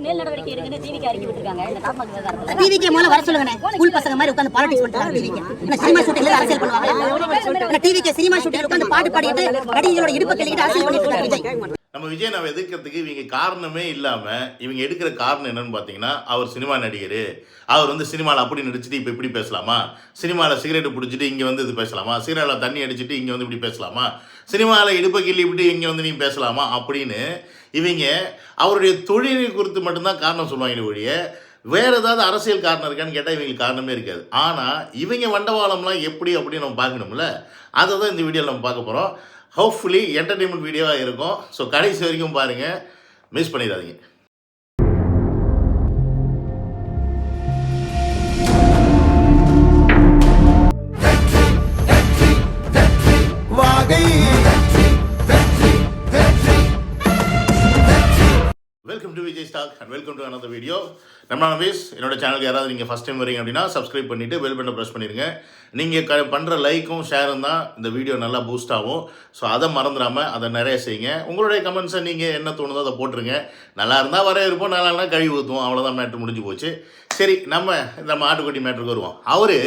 மேல் நடவடிக்கை இருக்குன்னு டிவிக்கு அறிக்கை விட்டுருக்காங்க. இந்த டாஸ்மாக் விவகாரத்துல டிவிக்கு முதல்ல வர சொல்லுங்க. ஸ்கூல் பசங்க மாதிரி உட்கார்ந்து பாலிடிக்ஸ் பண்றாங்க. டிவிக்கு என்ன சினிமா ஷூட்டிங்ல அரசியல் பண்ணுவாங்க. டிவிக்கு சினிமா ஷூட்டிங்ல உட்கார்ந்து பாட்டு பாடிட்டு நடிகைகளோட இடுப்பு கிள்ளிட்டு அரசியல் பண்ணிட்டு இருக்காங்க விஜய். நம்ம விஜய் நம்ம எதிர்க்கிறதுக்கு இவங்க காரணமே இல்லாமல் இவங்க எடுக்கிற காரணம் என்னன்னு பார்த்தீங்கன்னா, அவர் சினிமா நடிகர், அவர் வந்து சினிமாவில் அப்படி நடிச்சுட்டு இப்போ இப்படி பேசலாமா, சினிமாவில் சிகரெட்டு பிடிச்சிட்டு இங்கே வந்து இது பேசலாமா, சிகரெட்டில் தண்ணி அடிச்சுட்டு இங்கே வந்து இப்படி பேசலாமா, சினிமாவில் இடுப்பை கிள்ளி இப்படி இங்கே வந்து நீங்கள் பேசலாமா அப்படின்னு இவங்க அவருடைய தொழிலை குறித்து மட்டும்தான் காரணம் சொல்லுவாங்க ஒழிய வேறு ஏதாவது அரசியல் காரணம் இருக்கான்னு கேட்டால் இவங்களுக்கு காரணமே இருக்காது. ஆனால் இவங்க வண்டவாளம்லாம் எப்படி அப்படின்னு நம்ம பார்க்கணும்ல, அதை தான் இந்த வீடியோவில் நம்ம பார்க்க போகிறோம். ஹோப்ஃபுல்லி என்டர்டெயின்மெண்ட் வீடியோவாக இருக்கும். ஸோ கடைசி வரைக்கும் பாருங்கள், மிஸ் பண்ணிடாதீங்க. Welcome to Vijay stock and welcome to another video. நம்ம பேஸ் என்னோட சேனலுக்கு யாராவது நீங்கள் ஃபஸ்ட் டைம் வரீங்க அப்படின்னா சப்ஸ்கிரைப் பண்ணிவிட்டு பெல் பட்டனை ப்ரெஸ் பண்ணிடுங்க. நீங்கள் பண்ணுற லைக்கும் ஷேரும் தான் இந்த வீடியோ நல்லா பூஸ்ட் ஆகும். ஸோ அதை மறந்துடாமல் அதை நிறைய செய்யுங்க. உங்களுடைய கமெண்ட்ஸை நீங்கள் என்ன தோணுதோ அதை போட்டுருங்க. நல்லா இருந்தால் வர இருப்போம், நல்லா இருந்தால் கழுவி ஊற்றுவோம், அவ்வளோதான், மேட்ரு முடிஞ்சு போச்சு. சரி, நம்ம ஆட்டுக்குட்டி மேட்ருக்கு வருவோம். அவர்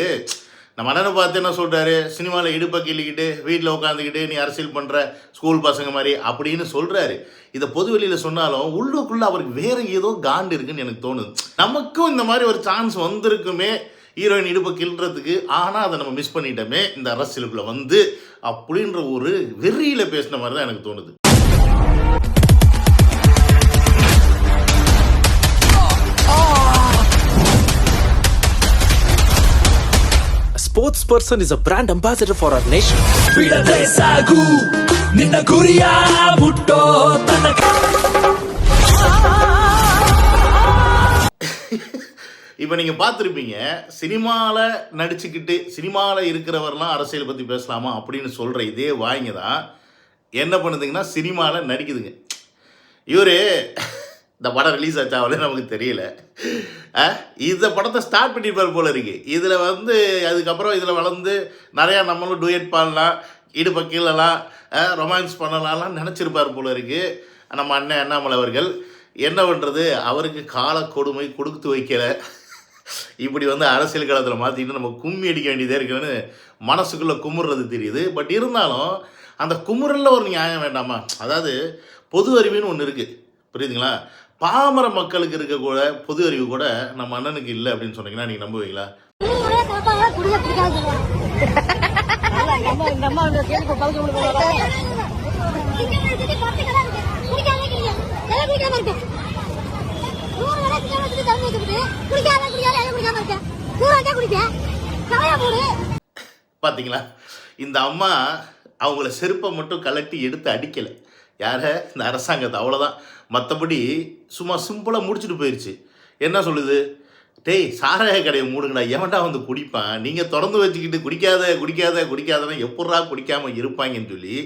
நம்ம அண்ணனை பார்த்து என்ன சொல்கிறாரு, சினிமாவில் இடுப்பை கிள்ளிக்கிட்டு வீட்டில் உட்காந்துக்கிட்டு நீ அரசியல் பண்ணுற ஸ்கூல் பசங்க மாதிரி அப்படின்னு சொல்கிறாரு. இதை பொது வெளியில் சொன்னாலும் உள்ளுக்குள்ளே அவருக்கு வேறு ஏதோ காண்டு இருக்குன்னு எனக்கு தோணுது. நமக்கும் இந்த மாதிரி ஒரு சான்ஸ் வந்திருக்குமே ஹீரோயின் இடுப்பை கிள்றதுக்கு, ஆனால் அதை நம்ம மிஸ் பண்ணிட்டோமே இந்த அரசியலுக்குள்ளே வந்து அப்படின்ற ஒரு வெறியில் பேசின மாதிரி தான் எனக்கு தோணுது. Sports person is a brand ambassador for our nation. இப்போ நீங்கள் பார்த்துருப்பீங்க, சினிமாவில் நடிச்சுக்கிட்டு சினிமாவில் இருக்கிறவரெலாம் அரசியல் பற்றி பேசலாமா அப்படின்னு சொல்கிற இதே வாய்ங்க தான் என்ன பண்ணுதுங்கன்னா சினிமாவில் நடிக்குதுங்க. இவர் இந்த படம் ரிலீஸ் ஆச்சா அவளே நமக்கு தெரியல. இந்த படத்தை ஸ்டார்ட் பண்ணியிருப்பார் போல இருக்கு. இதில் வந்து அதுக்கப்புறம் இதில் வளர்ந்து நிறையா நம்மளும் டூயட் பாடலாம், இடுப்பை கீழலாம், ரொமான்ஸ் பண்ணலாம்லாம் நினச்சிருப்பார் போல இருக்கு நம்ம அண்ணன் அண்ணாமலை அவர்கள். என்ன பண்ணுறது, அவருக்கு கால கொடுமை கொடுத்து வைக்கலை. இப்படி வந்து அரசியல் காலத்தில் மாற்றிக்கிட்டு நம்ம கும்மி அடிக்க வேண்டியதே இருக்குன்னு மனசுக்குள்ளே குமுறுறது தெரியுது. பட் இருந்தாலும் அந்த குமுறலில் ஒரு நியாயம் வேண்டாமா? அதாவது பொது அறிவுன்னு ஒன்று இருக்குது, புரியுதுங்களா? பாமர மக்களுக்கு இருக்க கூட பொது அறிவு கூட நம்ம அண்ணனுக்கு இல்லை அப்படின்னு சொன்னீங்கன்னா நீங்கள் நம்புவீங்களா? பார்த்தீங்களா, இந்த அம்மா அவங்கள செருப்பை மட்டும் கலட்டி எடுத்து அடிக்கலை, யார இந்த அரசாங்கத்தை, அவ்வளோதான். மற்றபடி சும்மா சிம்பிளாக முடிச்சுட்டு போயிடுச்சு. என்ன சொல்லுது, டேய் சாராய கடையை மூடுங்கடா, எவன்டா வந்து குடிப்பான், நீங்கள் திறந்து வச்சுக்கிட்டு குடிக்காதன்னா எப்பட்றா குடிக்காமல் இருப்பாங்கன்னு சொல்லி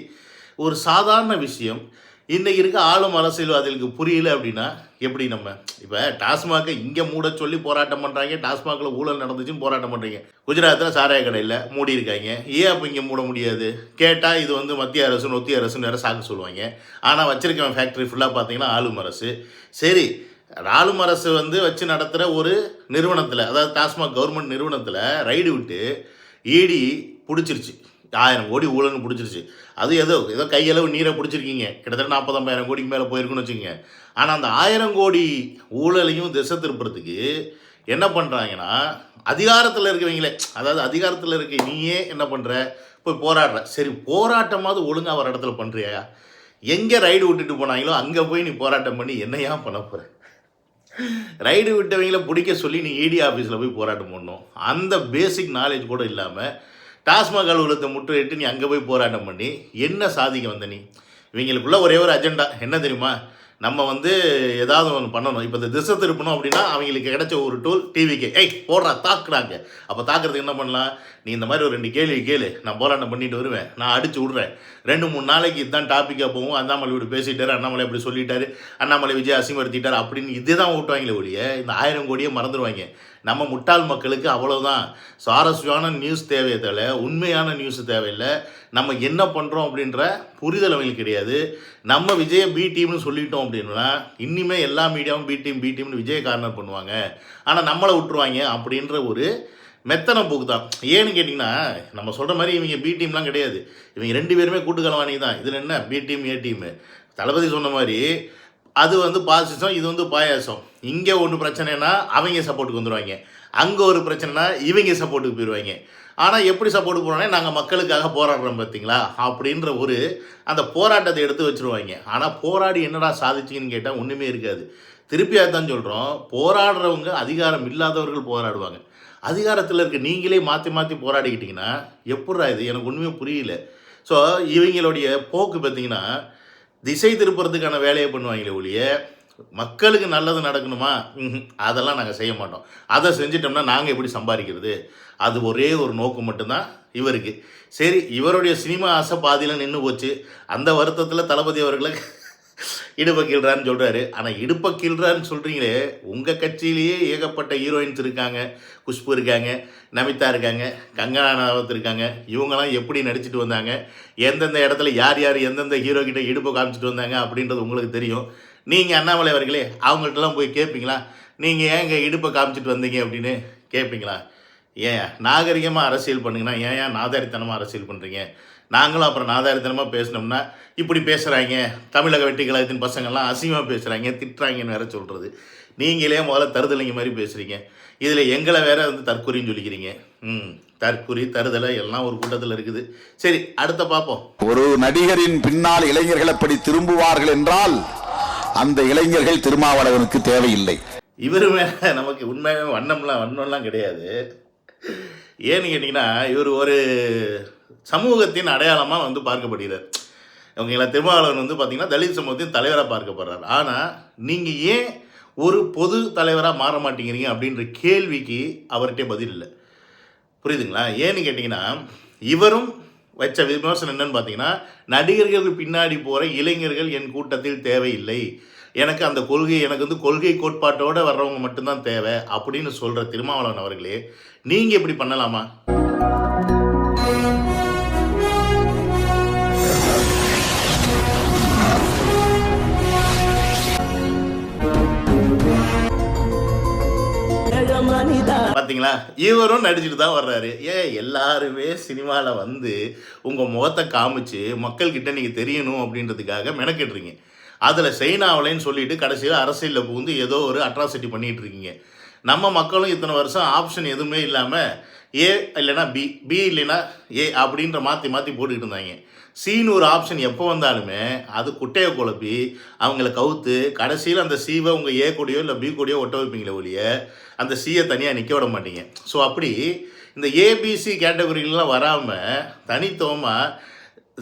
ஒரு சாதாரண விஷயம் இன்றைக்கி இருக்க ஆளும் அரசியல்வாதிகளுக்கு புரியல அப்படின்னா எப்படி? நம்ம இப்போ டாஸ்மாகை இங்கே மூட சொல்லி போராட்டம் பண்ணுறாங்க, டாஸ்மாகில் ஊழல் நடந்துச்சுன்னு போராட்டம் பண்ணுறீங்க. குஜராத்தில் சாராய கடையில் மூடி இருக்காங்க, ஏன் அப்போ இங்கே மூட முடியாது கேட்டால் இது வந்து மத்திய அரசு ஒத்திய அரசுன்னு வேறு சாக்கு சொல்லுவாங்க. ஆனால் வச்சிருக்கவன் ஃபேக்ட்ரி ஃபுல்லாக பார்த்தீங்கன்னா ஆளும் அரசு. சரி, ஆளும் அரசு வந்து வச்சு நடத்துகிற ஒரு நிறுவனத்தில், அதாவது டாஸ்மாக் கவர்மெண்ட் நிறுவனத்தில் ரைடு விட்டு ஈடி பிடிச்சிருச்சு, 1000 கோடி ஊழல்னு பிடிச்சிருச்சு. அது ஏதோ கையளவு நீரை பிடிச்சிருக்கீங்க, கிட்டத்தட்ட 40-50 கோடிக்கு மேலே போயிருக்குன்னு வச்சுக்கோங்க. ஆனால் அந்த 1000 கோடி ஊழலையும் திசை திருப்புறதுக்கு என்ன பண்ணுறாங்கன்னா, அதிகாரத்தில் இருக்கவங்களே, அதாவது அதிகாரத்தில் இருக்க நீயே என்ன பண்ணுற, போய் போராடுற. சரி, போராட்டமாவது ஒழுங்காக ஒரு இடத்துல பண்ணுறியா? எங்கே ரைடு விட்டுட்டு போனாங்களோ அங்கே போய் நீ போராட்டம் பண்ணி என்னையா பண்ண போகிற? ரைடு விட்டவங்கள பிடிக்க சொல்லி நீ இடி ஆஃபீஸில் போய் போராட்டம் பண்ணணும். அந்த பேசிக் நாலேஜ் கூட இல்லாமல் டாஸ்மாக் அலுவலகத்தை முற்றுகையிட்டு நீ அங்கே போய் போராட்டம் பண்ணி என்ன சாதிக்க வந்த நீ? இவங்களுக்குள்ள ஒரே ஒரு அஜெண்டா என்ன தெரியுமா? நம்ம வந்து ஏதாவது ஒன்று பண்ணணும். இப்போ இந்த திசை திருப்பணும் அப்படின்னா அவங்களுக்கு கிடைச்ச ஒரு டூல் டிவிக்கு, போடுறா தாக்குறாங்க. அப்போ தாக்குறதுக்கு என்ன பண்ணலாம், நீ இந்த மாதிரி ஒரு 2 கேள்வி கேளு, நான் போராட்டம் பண்ணிட்டு வருவேன், நான் அடிச்சு விட்றேன், 2-3 நாளைக்கு இதுதான் டாப்பிக்காக போகும். அண்ணாமலை இப்படி பேசிட்டாரு, அண்ணாமலை இப்படி சொல்லிட்டாரு, அண்ணாமலை விஜய் அசிங்கப்படுத்திட்டார் அப்படின்னு இதே தான் ஓட்டுவாங்களே ஒழிய இந்த 1000 கோடியே மறந்துடுவாங்க. நம்ம முட்டாள் மக்களுக்கு அவ்வளோதான். சுவாரஸ்யமான நியூஸ் தேவையை தவிர உண்மையான நியூஸ் தேவையில்லை. நம்ம என்ன பண்ணுறோம் அப்படின்ற புரிதல் அவங்களுக்கு கிடையாது. நம்ம விஜயை பி டீம்னு சொல்லிட்டோம் அப்படின்னா இன்னுமே எல்லா மீடியாவும் பி டீம்னு விஜயை கார்னர் பண்ணுவாங்க. ஆனால் நம்மளை விட்டுருவாங்க அப்படின்ற ஒரு மெத்தனை போக்கு தான். ஏன்னு கேட்டிங்கன்னா நம்ம சொல்கிற மாதிரி இவங்க பி டீம்லாம் கிடையாது. இவங்க 2 பேருமே கூட்டுக்கலவாணி தான். இதில் என்ன பி டீம் ஏ டீமு. தளபதி சொன்ன மாதிரி அது வந்து பாசிசம், இது வந்து பாயாசம். இங்கே ஒன்று பிரச்சனைனா அவங்க சப்போர்ட்டுக்கு வந்துடுவாங்க, அங்கே ஒரு பிரச்சனைனா இவங்க சப்போர்ட்டுக்கு போயிடுவாங்க. ஆனால் எப்படி சப்போர்ட்டுக்கு போகிறோன்னே நாங்கள் மக்களுக்காக போராடுறோம் பார்த்தீங்களா அப்படின்ற ஒரு அந்த போராட்டத்தை எடுத்து வச்சுருவாங்க. ஆனால் போராடி என்னடா சாதிச்சிங்கன்னு கேட்டால் ஒன்றுமே இருக்காது. திருப்பியாக தான் சொல்கிறோம், போராடுறவங்க அதிகாரம் இல்லாதவர்கள் போராடுவாங்க. அதிகாரத்தில் இருக்க நீங்களே மாற்றி மாற்றி போராடிக்கிட்டிங்கன்னா எப்பட்றா இது? எனக்கு ஒன்றுமே புரியல. ஸோ இவங்களுடைய போக்கு பார்த்திங்கன்னா திசை திருப்புறதுக்கான வேலையை பண்ணுவாங்களே ஒழிய மக்களுக்கு நல்லது நடக்கணுமா அதெல்லாம் நாங்கள் செய்ய மாட்டோம். அதை செஞ்சிட்டோம்னா நாங்கள் எப்படி சம்பாதிக்கிறது? அது ஒரே ஒரு நோக்கம் மட்டும்தான் இவருக்கு. சரி, இவருடைய சினிமா ஆசை பாதியில் நின்று போச்சு. அந்த வருத்தத்தில் தளபதி அவர்களை இடுப்பை கீழ்றான்னு சொல்கிறாரு. ஆனால் இடுப்பை கீழ்றான்னு சொல்கிறீங்களே, உங்கள் கட்சியிலேயே ஏகப்பட்ட ஹீரோயின்ஸ் இருக்காங்க. குஷ்பு இருக்காங்க, நமிதா இருக்காங்க, கங்கனா ரனாவத் இருக்காங்க. இவங்கெல்லாம் எப்படி நடிச்சிட்டு வந்தாங்க, எந்தெந்த இடத்துல யார் யார் எந்தெந்த ஹீரோ கிட்ட இடுப்பை காமிச்சிட்டு வந்தாங்க அப்படின்றது உங்களுக்கு தெரியும். நீங்கள் அண்ணாமலை அவர்களே அவங்கள்ட்டலாம் போய் கேட்பீங்களா? நீங்கள் ஏன் இங்கே இடுப்பை காமிச்சிட்டு வந்தீங்க அப்படின்னு கேட்பீங்களா? ஏன் நாகரிகமாக அரசியல் பண்ணுங்கன்னா ஏன் நாதாரித்தனமாக அரசியல் பண்ணுறீங்க? நாங்களும் அப்புறம் நாதாரித்தனமாக பேசினோம்னா இப்படி பேசுகிறாங்க, தமிழக வெற்றி கழகத்தின் பசங்கள்லாம் அசிங்கமாக பேசுகிறாங்க, திட்டுறாங்கன்னு வேற சொல்கிறது. நீங்களே முதல்ல தருதலைங்க மாதிரி பேசுகிறீங்க. இதில் எங்களை வேற வந்து தற்கொலைன்னு சொல்லிக்கிறீங்க. தற்கொலை தருதலை எல்லாம் ஒரு கூட்டத்தில் இருக்குது. சரி, அடுத்த பார்ப்போம். ஒரு நடிகரின் பின்னால் இளைஞர்கள் அப்படி திரும்புவார்கள் என்றால் அந்த இளைஞர்கள் திருமாவளவனுக்கு தேவையில்லை. இவருமே நமக்கு உண்மையாக வண்ணம்லாம் கிடையாது. ஏன்னு கேட்டிங்கன்னா இவர் ஒரு சமூகத்தின் அடையாளமாக வந்து பார்க்கப்படுகிறார். இவங்கள திருமாவளவன் வந்து பார்த்திங்கன்னா தலித் சமூகத்தின் தலைவராக பார்க்கப்படுறார். ஆனால் நீங்கள் ஏன் ஒரு பொது தலைவராக மாற மாட்டேங்கிறீங்க அப்படின்ற கேள்விக்கு அவர்கிட்ட பதில் இல்லை. புரியுதுங்களா? ஏன்னு கேட்டிங்கன்னா இவரும் வச்ச விமர்சனம் என்னன்னு பார்த்தீங்கன்னா, நடிகர்கள் பின்னாடி போகிற இளைஞர்கள் என் கூட்டத்தில் தேவையில்லை, எனக்கு அந்த கொள்கை, எனக்கு வந்து கொள்கை கோட்பாட்டோடு வர்றவங்க மட்டும்தான் தேவை அப்படின்னு சொல்கிற திருமாவளவன் அவர்களே, நீங்கள் இப்படி பண்ணலாமா? பார்த்தீங்களா? இவரும் நடிச்சுட்டு தான் வர்றாரு. எல்லாருமே சினிமாவில் வந்து உங்கள் முகத்தை காமிச்சு மக்கள்கிட்ட நீங்கள் தெரியணும் அப்படின்றதுக்காக மெனக்கெட்டுறீங்க. அதில் செய்னாவலைன்னு சொல்லிட்டு கடைசியில் அரசியலில் புகுந்து ஏதோ ஒரு அட்ராசிட்டி பண்ணிகிட்டு இருக்கீங்க. நம்ம மக்களும் இத்தனை வருஷம் ஆப்ஷன் எதுவுமே இல்லாமல் ஏ இல்லைனா பி இல்லைனா ஏ அப்படின்ற மாற்றி மாற்றி போட்டுக்கிட்டு இருந்தாங்க. சின்னு ஒரு ஆப்ஷன் எப்போ வந்தாலுமே அது குட்டையை குழப்பி அவங்கள கவுத்து கடைசியில் அந்த சிவை உங்கள் ஏ கூடயோ இல்லை பி கூடயோ ஒட்ட வைப்பீங்களே ஒழிய அந்த சியை தனியாக நிற்க விட மாட்டீங்க. ஸோ அப்படி இந்த ஏபிசி கேட்டகரிலாம் வராமல் தனித்துவமாக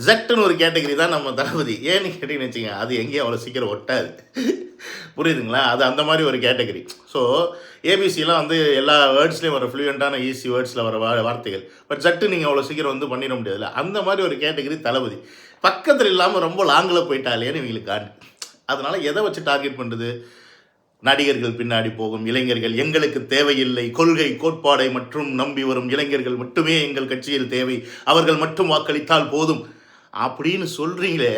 ஜெட்டுன்னு ஒரு கேட்டகரி தான் நம்ம தளபதி. ஏன்னு கேட்டிங்கன்னு வச்சுங்க, அது எங்கேயும் அவ்வளோ சீக்கிரம் ஒட்டாது. புரியுதுங்களா? அது அந்த மாதிரி ஒரு கேட்டகரி. ஸோ ஏபிசிலாம் வந்து எல்லா வேர்ட்ஸ்லேயும் வர ஃப்ளூயண்ட்டான ஈஸி வேர்ட்ஸில் வர வார்த்தைகள். பட் ஜட்டு நீங்கள் அவ்வளோ சீக்கிரம் வந்து பண்ணிட முடியாதுல்ல. அந்த மாதிரி ஒரு கேட்டகரி தளபதி. பக்கத்தில் இல்லாமல் ரொம்ப லாங்கில் போயிட்டாலேன்னு இவங்களுக்கு காண்டு. அதனால் எதை வச்சு டார்கெட் பண்ணுறது? நடிகர்கள் பின்னாடி போகும் இளைஞர்கள் எங்களுக்கு தேவையில்லை, கொள்கை கோட்பாடை மற்றும் நம்பி வரும் இளைஞர்கள் மட்டுமே எங்கள் கட்சியில் தேவை, அவர்கள் மட்டும் வாக்களித்தால் போதும் அப்படின்னு சொல்கிறீங்களே.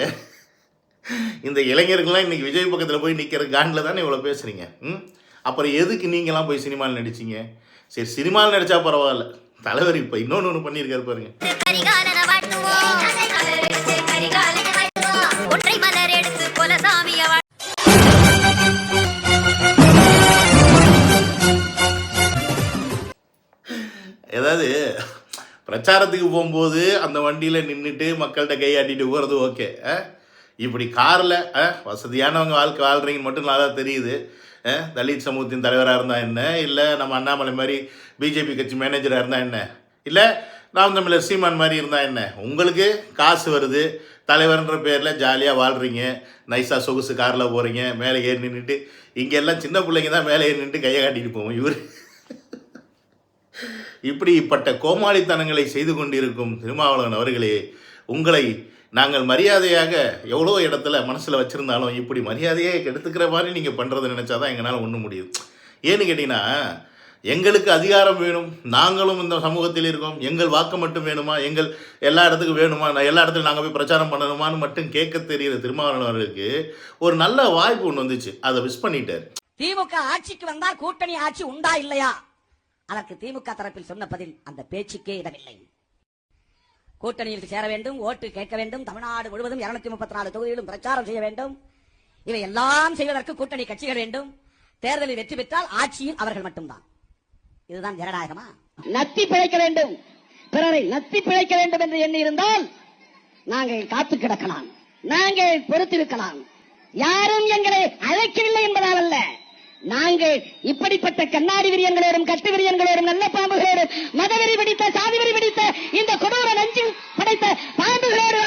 இந்த இளைஞர்கள்லாம் இன்றைக்கி விஜய் பக்கத்தில் போய் நிற்கிற காண்டில் தானே இவ்வளோ பேசுகிறீங்க. அப்புறம் எதுக்கு நீங்களாம் போய் சினிமாவில் நடிச்சிங்க? சரி, சினிமாவில் நடித்தா பரவாயில்ல, தலைவர் இப்போ இன்னொன்று பண்ணியிருக்காரு பாருங்க. ஏதாவது பிரச்சாரத்துக்கு போகும்போது அந்த வண்டியில் நின்றுட்டு மக்கள்கிட்ட கையாட்டிட்டு போகிறது ஓகே. இப்படி காரில் வசதியானவங்க வாழ்க்கை வாழ்கிறீங்கன்னு மட்டும் நல்லா தெரியுது. தலித் சமூகத்தின் தலைவராக இருந்தால் என்ன, இல்லை நம்ம அண்ணாமலை மாதிரி பிஜேபி கட்சி மேனேஜராக இருந்தால் என்ன, இல்லை நாம் தமிழர் சீமான் மாதிரி இருந்தால் என்ன, உங்களுக்கு காசு வருது, தலைவர்ன்ற பேரில் ஜாலியாக வாழ்கிறீங்க, நைஸாக சொகுசு காரில் போகிறீங்க, மேலே ஏறி நின்றுட்டு. இங்கெல்லாம் சின்ன பிள்ளைங்க தான் மேலே ஏறி நின்றுட்டு கையை காட்டிட்டு போவோம். இவர் இப்படிப்பட்ட கோமாளித்தனங்களை செய்து கொண்டிருக்கும் திருமாவளவன் அவர்களே, உங்களை நாங்கள் மரியாதையாக எவ்வளோ இடத்துல மனசில் வச்சுருந்தாலும் இப்படி மரியாதையே எடுத்துக்கிற மாதிரி நீங்கள் பண்ணுறதை நினச்சா தான் எங்களால் ஒன்றும் முடியுது. ஏன்னு கேட்டிங்கன்னா, எங்களுக்கு அதிகாரம் வேணும், நாங்களும் இந்த சமூகத்தில் இருக்கோம், எங்கள் வாக்கு மட்டும் வேணுமா, எங்கள் எல்லா இடத்துக்கும் வேணுமா, எல்லா இடத்துலையும் நாங்கள் போய் பிரச்சாரம் பண்ணணுமான்னு மட்டும் கேட்க தெரிகிற திருமாவளவன் அவர்களுக்கு ஒரு நல்ல வாய்ப்பு ஒன்று வந்துச்சு, அதை மிஸ் பண்ணிட்டார். திமுக ஆட்சிக்கு வந்தால் கூட்டணி ஆட்சி உண்டா இல்லையா? அதற்கு திமுக தரப்பில் சொன்ன பதில், அந்த பேச்சுக்கே இடமில்லை. கூட்டணியில் சேர வேண்டும், ஓட்டு கேட்க வேண்டும், தமிழ்நாடு முழுவதும் 234 தொகுதிகளிலும் பிரச்சாரம் செய்ய வேண்டும். இவை எல்லாம் செய்வதற்கு கூட்டணி கட்சிகள் வேண்டும். தேர்தலில் வெற்றி பெற்றால் ஆட்சியில் அவர்கள் மட்டும்தான். இதுதான் ஜனநாயகமா? நத்தி பிழைக்க வேண்டும், பிறரை நத்தி பிழைக்க வேண்டும் என்று எண்ணி இருந்தால் நாங்கள் காத்து கிடக்கலாம், நாங்கள் பொறுத்திருக்கலாம். யாரும் எங்களை அழைக்கவில்லை என்பதால் அல்ல, நாங்கள் இப்படிப்பட்ட கண்ணாடி விரியன்களோடும் கட்டு விரியன்களோடும் நல்ல பாம்புகளோடும் மதவெறி பிடித்த சாதிவெறி பிடித்த இந்த கொடூர நஞ்சு படைத்த பாம்புகளோடு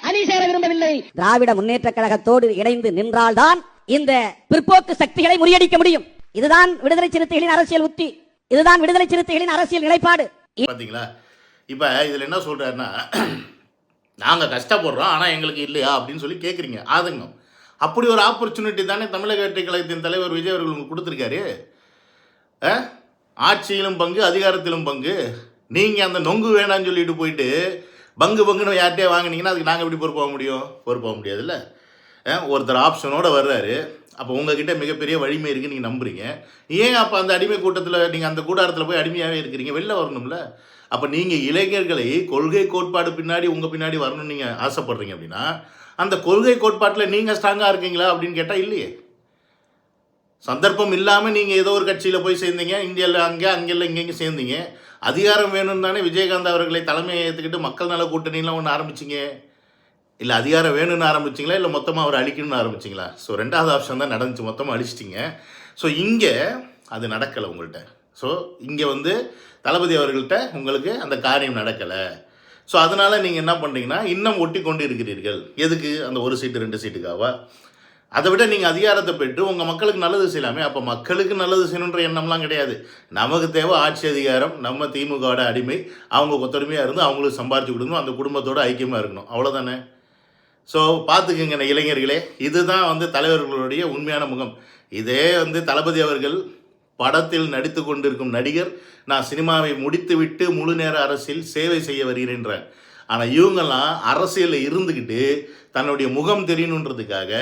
அணி சேர விரும்பவில்லை. திராவிட முன்னேற்ற கழகத்தோடு இணைந்து நின்றால்தான் இந்த பிற்போக்கு சக்திகளை முறியடிக்க முடியும். இதுதான் விடுதலை சிறுத்தைகளின் அரசியல் உத்தி, இதுதான் விடுதலை சிறுத்தைகளின் அரசியல் நிலைப்பாடு. பாத்தீங்களா? இப்ப இதுல என்ன சொல்றாருன்னா, நாங்க கஷ்டப்படுறோம் ஆனா எங்களுக்கு இல்லையா அப்படின்னு சொல்லி கேட்குறீங்க. ஆதங்கம். அப்படி ஒரு ஆப்பர்ச்சுனிட்டி தானே தமிழக வெற்றி கழகத்தின் தலைவர் விஜய் அவர்கள் உங்களுக்கு கொடுத்துருக்காரு. ஆட்சியிலும் பங்கு, அதிகாரத்திலும் பங்கு. நீங்கள் அந்த நொங்கு வேணான்னு சொல்லிட்டு போயிட்டு பங்குன்னு யார்கிட்டே வாங்கினீங்கன்னா அதுக்கு நாங்கள் எப்படி பொறுப்பாக முடியும்? பொறுப்பாக முடியாதுல்ல. ஒருத்தர் ஆப்ஷனோடு வர்றாரு, அப்போ உங்ககிட்ட மிகப்பெரிய வலிமை இருக்குன்னு நீங்கள் நம்புறீங்க. ஏன் அப்போ அந்த அடிமை கூட்டத்தில் நீங்கள் அந்த கூடாரத்தில் போய் அடிமையாகவே இருக்கிறீங்க? வெளில வரணும்ல. அப்போ நீங்கள் இளைஞர்களை கொள்கை கோட்பாடு பின்னாடி உங்கள் பின்னாடி வரணும்னு நீங்கள் ஆசைப்படுறீங்க அப்படின்னா, அந்த கொள்கை கோட்பாட்டில் நீங்கள் ஸ்ட்ராங்காக இருக்கீங்களா அப்படின்னு கேட்டால் இல்லையே. சந்தர்ப்பம் இல்லாமல் நீங்கள் ஏதோ ஒரு கட்சியில் போய் சேர்ந்தீங்க, இந்தியாவில் அங்கெல்லாம் இங்கெங்கே சேர்ந்தீங்க. அதிகாரம் வேணும்னு தானே விஜயகாந்த் அவர்களை தலைமையை ஏற்றுக்கிட்டு மக்கள் நல கூட்டணிலாம் ஒன்று ஆரம்பிச்சிங்க. இல்லை அதிகாரம் வேணும்னு ஆரம்பிச்சிங்களா, இல்லை மொத்தமாக அவர் அழிக்கணும்னு ஆரம்பிச்சிங்களா? ஸோ ரெண்டாவது ஆப்ஷன் தான் நடந்துச்சு, மொத்தமாக அழிச்சிட்டிங்க. ஸோ இங்கே அது நடக்கலை உங்கள்கிட்ட. ஸோ இங்கே தளபதி அவர்கள்ட்ட உங்களுக்கு அந்த காரியம் நடக்கலை. ஸோ அதனால் நீங்கள் என்ன பண்ணுறீங்கன்னா, இன்னும் ஒட்டி கொண்டு இருக்கிறீர்கள். எதுக்கு? அந்த 1 சீட்டு 2 சீட்டுக்காவா? அதை விட நீங்கள் அதிகாரத்தை பெற்று உங்கள் மக்களுக்கு நல்லது செய்யலாமே. அப்போ மக்களுக்கு நல்லது செய்யணுன்ற எண்ணம்லாம் கிடையாது. நமக்கு தேவை ஆட்சி அதிகாரம், நம்ம திமுகவோட அடிமை, அவங்க கொத்தடிமையாக இருந்து அவங்களுக்கு சம்பாரிச்சு கொடுக்கணும், அந்த குடும்பத்தோட ஐக்கியமாக இருக்கணும், அவ்வளோதானே. ஸோ பார்த்துக்குங்க இளைஞர்களே, இதுதான் தலைவர்களுடைய உண்மையான முகம். இதே தளபதி அவர்கள் படத்தில் நடித்து கொண்டிருக்கும் நடிகர், நான் சினிமாவை முடித்துவிட்டு முழு நேர அரசியல் சேவை செய்ய வருகிறேன்றார். ஆனால் இவங்கெல்லாம் அரசியலில் இருந்துக்கிட்டு தன்னுடைய முகம் தெரியணுன்றதுக்காக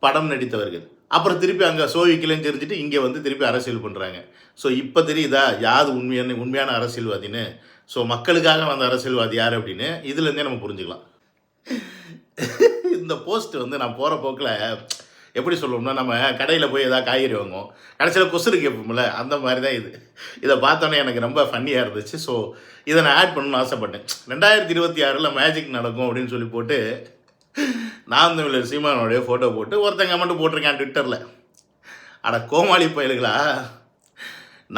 படம் நடித்தவர்கள். அப்புறம் திருப்பி அங்கே சோவிக்கலன்னு தெரிஞ்சுட்டு இங்கே திருப்பி அரசியல் பண்ணுறாங்க. ஸோ இப்போ தெரியுதா யாது உண்மையான அரசியல்வாதின்னு? ஸோ மக்களுக்காக வந்த அரசியல்வாதி யார் அப்படின்னு இதுலேருந்தே நம்ம புரிஞ்சுக்கலாம். இந்த போஸ்ட் நான் போகிற போக்கில் எப்படி சொல்லுவோம்னா, நம்ம கடையில் போய் எதாவது காய்கறி வாங்குவோம், கடைசியில் கொசுறு கேட்போம்ல, அந்த மாதிரி தான் இது. இதை பார்த்தோன்னே எனக்கு ரொம்ப ஃபன்னியாக இருந்துச்சு. ஸோ இதை நான் ஆட் பண்ணணும்னு ஆசைப்பட்டேன். 2026 மேஜிக் நடக்கும் அப்படின்னு சொல்லி போட்டு நாம் தமிழர் சீமானோடைய ஃபோட்டோ போட்டு ஒருத்தங்க கமெண்ட் போட்டிருக்கேன் ட்விட்டரில். அட கோமாளி பயல்களா,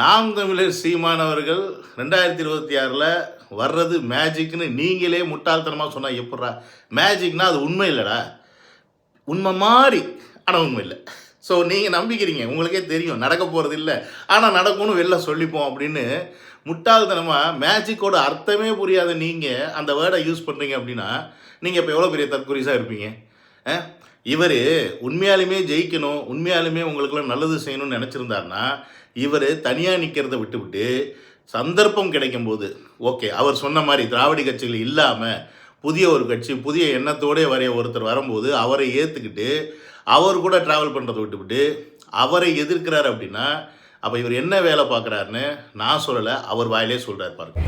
நாம் தமிழர் சீமானவர்கள் 2026 வர்றது மேஜிக்னு நீங்களே முட்டாள்தனமாக சொன்னால் எப்பட்றா? மேஜிக்னால் அது உண்மை இல்லைடா, உண்மை மாதிரி ஆனால் உண்மை இல்லை. ஸோ நீங்கள் நம்பிக்கிறீங்க, உங்களுக்கே தெரியும் நடக்க போகிறது இல்லை, ஆனால் நடக்கும்னு வெளில சொல்லிப்போம் அப்படின்னு முட்டாள்தனமாக மேஜிக்கோட அர்த்தமே புரியாத நீங்கள் அந்த வேர்டை யூஸ் பண்ணுறீங்க அப்படின்னா நீங்கள் இப்போ எவ்வளோ பெரிய தற்குறிசாக இருப்பீங்க? இவர் உண்மையாலுமே ஜெயிக்கணும், உண்மையாலுமே உங்களுக்குலாம் நல்லது செய்யணும்னு நினச்சிருந்தாருன்னா இவர் தனியாக நிற்கிறத விட்டுவிட்டு சந்தர்ப்பம் கிடைக்கும் போது, ஓகே அவர் சொன்ன மாதிரி திராவிட கட்சிகள் இல்லாமல் புதிய ஒரு கட்சி புதிய எண்ணத்தோடே வரைய ஒருத்தர் வரும்போது அவரை ஏற்றுக்கிட்டு அவர் கூட ட்ராவல் பண்ணுறதை விட்டுவிட்டு அவரை எதிர்க்கிறார் அப்படின்னா அப்போ இவர் என்ன வேலை பார்க்குறாருன்னு நான் சொல்லலை, அவர் வாயிலே சொல்கிறார் பாருங்க.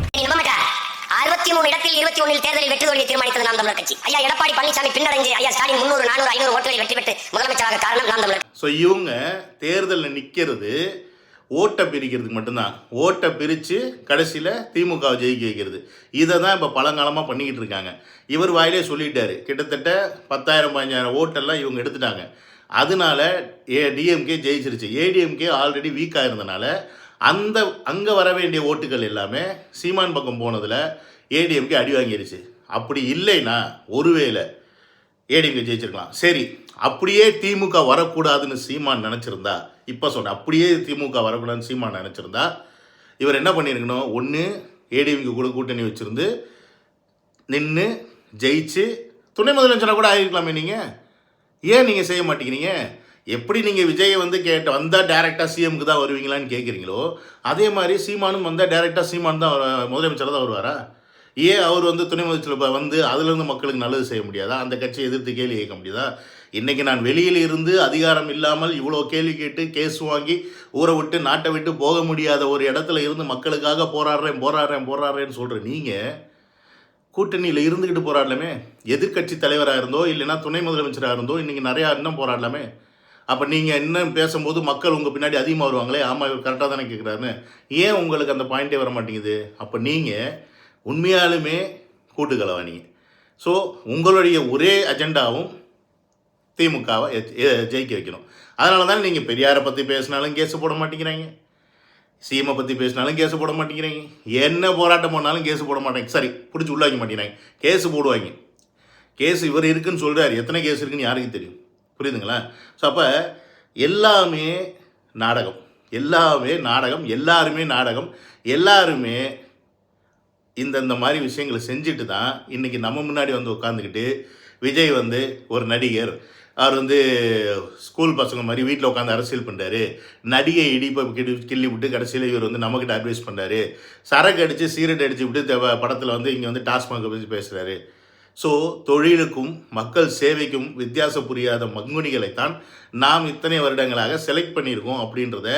63 இடத்தில் 21 தேர்தலில் வெற்றி தோல்வியை தீர்மானித்தது நாம் தமிழர் கட்சி. ஐயா எடப்பாடி பழனிசாமி பின்னடைஞ்சு ஐயா ஸ்டாலின் 300, 400, 500 ஓட்டுகளில் வெற்றி பெற்று முதலமைச்சராக காரணம் நாம் தமிழர். ஸோ இவங்க தேர்தலில் நிற்கிறது ஓட்டை பிரிக்கிறதுக்கு மட்டும்தான். ஓட்டை பிரித்து கடைசியில் திமுகவை ஜெயிக்க வைக்கிறது. இதை தான் இப்போ பழங்காலமாக பண்ணிக்கிட்டு இருக்காங்க. இவர் வாயிலே சொல்லிட்டாரு, கிட்டத்தட்ட 10,000-15,000 ஓட்டெல்லாம் இவங்க எடுத்துட்டாங்க. அதனால டிஎம்கே ஜெயிச்சிருச்சு. ஏடிஎம்கே ஆல்ரெடி வீக்காக இருந்தனால அங்கே வர வேண்டிய ஓட்டுகள் எல்லாமே சீமான் பக்கம் போனதில் ஏடிஎம்கே அடி வாங்கிருச்சு. அப்படி இல்லைன்னா ஒருவேளை ஏடிஎம்கே ஜெயிச்சிருக்கலாம். சரி, அப்படியே திமுக வரக்கூடாதுன்னு சீமான் நினச்சிருந்தா, இப்போ சொன்னேன், அப்படியே திமுக வரக்கூடாதுன்னு சீமான் நினச்சிருந்தா இவர் என்ன பண்ணியிருக்கணும்? ஒன்று ஏடிஎம்கே கூட கூட்டணி வச்சுருந்து நின்று ஜெயிச்சு துணை முதலமைச்சராக கூட ஆகிருக்கலாமே நீங்கள். ஏன் நீங்கள் செய்ய மாட்டேங்கிறீங்க? எப்படி நீங்கள் விஜயை வந்து வந்தால் டேரெக்டாக சிஎம்க்கு தான் வருவீங்களான்னு கேட்குறீங்களோ, அதே மாதிரி சீமானும் வந்தால் டேரெக்டாக சீமான் தான் முதலமைச்சராக தான் வருவாரா? ஏன் அவர் வந்து துணை முதலமைச்சர் வந்து அதுலேருந்து மக்களுக்கு நல்லது செய்ய முடியாதா? அந்த கட்சியை எதிர்த்து கேள்வி கேட்க முடியாதா? இன்றைக்கி நான் வெளியில் இருந்து அதிகாரம் இல்லாமல் இவ்வளோ கேள்வி கேட்டு கேஸ் வாங்கி ஊரை விட்டு நாட்டை விட்டு போக முடியாத ஒரு இடத்துல இருந்து மக்களுக்காக போராடுறேன்னு சொல்கிற நீங்கள் கூட்டணியில் இருந்துக்கிட்டு போராடலாமே. எதிர்கட்சி தலைவராக இருந்தோ இல்லைன்னா துணை முதலமைச்சராக இருந்தோ இன்றைக்கி நிறையா இன்னும் போராடலாமே. அப்போ நீங்கள் இன்னும் பேசும்போது மக்கள் உங்கள் பின்னாடி அதிகமாக வருவாங்களே, ஆமாம் இவர் கரெக்டாக தானே கேட்குறாருன்னு. ஏன் உங்களுக்கு அந்த பாயிண்ட்டே வர மாட்டேங்குது? அப்போ நீங்கள் உண்மையாலுமே கூட்டுக்கலவானீங்க. ஸோ உங்களுடைய ஒரே அஜெண்டாவும் திமுகவை ஜெயிக்க வைக்கணும். அதனால தான் நீங்கள் பெரியாரை பற்றி பேசினாலும் கேஸு போட மாட்டேங்கிறாங்க, சிஎம்ஐ பற்றி பேசினாலும் கேஸு போட மாட்டேங்கிறாங்க, என்ன போராட்டம் பண்ணாலும் கேஸு போட மாட்டேங்க. சரி, பிடிச்சி உள்ள வைக்க மாட்டேங்கிறாங்க, கேஸு போடுவாங்க. கேஸு இவர் இருக்குன்னு சொல்கிறார், எத்தனை கேஸ் இருக்குன்னு யாருக்கு தெரியும்? புரியுதுங்களா? ஸோ அப்போ எல்லாமே நாடகம், எல்லாருமே இந்த மாதிரி விஷயங்களை செஞ்சுட்டு தான் இன்றைக்கி நம்ம முன்னாடி வந்து உட்காந்துக்கிட்டு விஜய் வந்து ஒரு நடிகர், அவர் வந்து ஸ்கூல் பசங்க மாதிரி வீட்டில் உட்காந்து அரசியல் பண்ணுறாரு, நடிகை இடிப்பை கிள்ளி விட்டு கடைசியில் இவர் வந்து நமக்கிட்ட அட்வைஸ் பண்ணுறாரு, சரக்கு அடித்து சீரட் அடித்து விட்டு படத்தில் வந்து இங்கே வந்து டாஸ்மாகை பற்றி பேசுகிறாரு. ஸோ தொழிலுக்கும் மக்கள் சேவைக்கும் வித்தியாசம் புரியாத மங்குனிகளைத்தான் நாம் இத்தனை வருடங்களாக செலக்ட் பண்ணியிருக்கோம். அப்படின்றத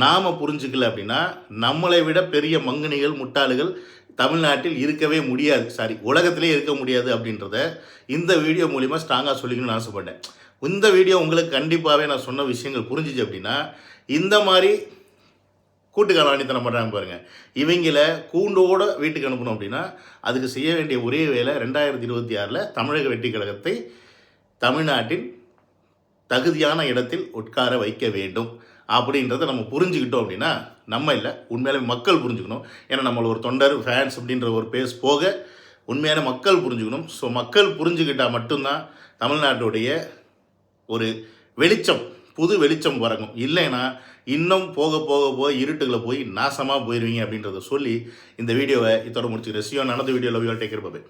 நாம் புரிஞ்சுக்கல அப்படின்னா நம்மளை விட பெரிய மங்குனிகள் முட்டாளுகள் தமிழ்நாட்டில் இருக்கவே முடியாது, உலகத்திலே இருக்க முடியாது அப்படின்றத இந்த வீடியோ மூலிமா ஸ்ட்ராங்காக சொல்லிக்கணும்னு ஆசைப்பட்டேன். இந்த வீடியோ உங்களுக்கு கண்டிப்பாகவே நான் சொன்ன விஷயங்கள் புரிஞ்சிச்சு அப்படின்னா, இந்த மாதிரி கூட்டுக்காரவாணித்தனம் பண்ணுறாங்க பாருங்கள், இவங்கள கூண்டோடு வீட்டுக்கு அனுப்பணும் அப்படின்னா அதுக்கு செய்ய வேண்டிய ஒரே வேலை 2026 தமிழக வெற்றி கழகத்தை தமிழ்நாட்டின் தகுதியான இடத்தில் உட்கார வைக்க வேண்டும் அப்படின்றத நம்ம புரிஞ்சுக்கிட்டோம் அப்படின்னா, நம்ம இல்லை உண்மையிலே மக்கள் புரிஞ்சுக்கணும். ஏன்னா நம்மளை ஒரு தொண்டர் ஃபேன்ஸ் அப்படின்ற ஒரு பேஸ் போக உண்மையான மக்கள் புரிஞ்சுக்கணும். ஸோ மக்கள் புரிஞ்சுக்கிட்டால் மட்டும்தான் தமிழ்நாட்டுடைய ஒரு வெளிச்சம், புது வெளிச்சம் வரணும். இல்லைன்னா இன்னும் போக இருட்டுகளை போய் நாசமாக போயிடுவீங்க அப்படின்றத சொல்லி இந்த வீடியோவை இதோட முடிச்சுக்கிறேன். நடந்த video love you all take care, by.